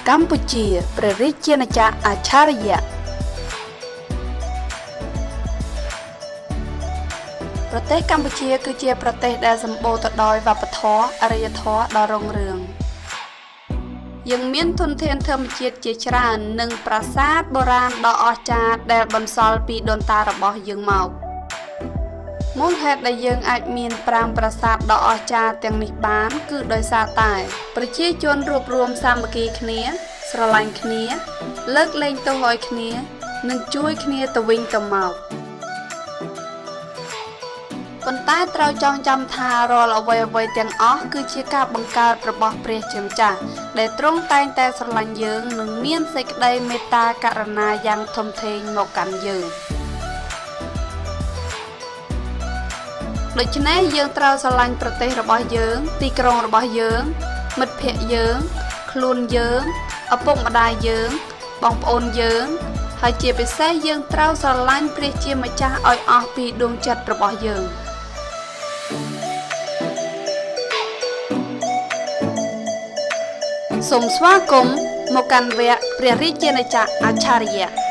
កម្ពុជាព្រះរាជាណាចក្រអច្ឆរិយៈប្រទេសកម្ពុជាគឺជាប្រទេសដែលសម្បូរទៅដោយវប្បធម៌អរិយធម៌ដ៏រុងរឿងយើងមានធនធានធម្មជាតិជាច្រើននិងប្រាសាទបុរាណដ៏អស្ចារ្យដែលបន្សល់ពីដូនតារបស់យើងមកមូលហេតុដែលយើងអាចមានប្រាង្គប្រាសាទដ៏អស្ចារ្យទាំងនេះបានគឺដោយសារតែប្រជាជនរួបរวมសាមគ្គីគ្នាស្រឡាញ់គ្នាលើកលែងទោសឲ្យគ្នានិងជួយគ្នាទៅវិញទៅមកប៉ុន្តែត្រូវចងចាំថារាល់អ្វីៗទាំងអស់គឺជាការបង្កើតរបស់ព្រះជាម្ចាស់ដែលទ្រង់តែងតែស្រឡាញ់យើងនិងមានសេចក្តីមេត្តាករុណាយ៉ាងធំធេងមកកាន់យើងដូច្នេះយើងត្រូវស្រឡាញ់ប្រទេសរបស់យើងទីក្រុងរបស់យើងមិត្តភ័ក្តិយើងខ្លួនយើងឪពុកម្ដាយយើងបងប្អូនយើងហើយជាពិសេសយើងត្រូវស្រឡាញ់ព្រះជាម្ចាស់ឲ្យអស់ពីដួងចិត្តរបស់យើងសូមស្វាគមន៍មកកាន់វគ្គព្រះរាជាណាចក្រអច្ឆរិយៈ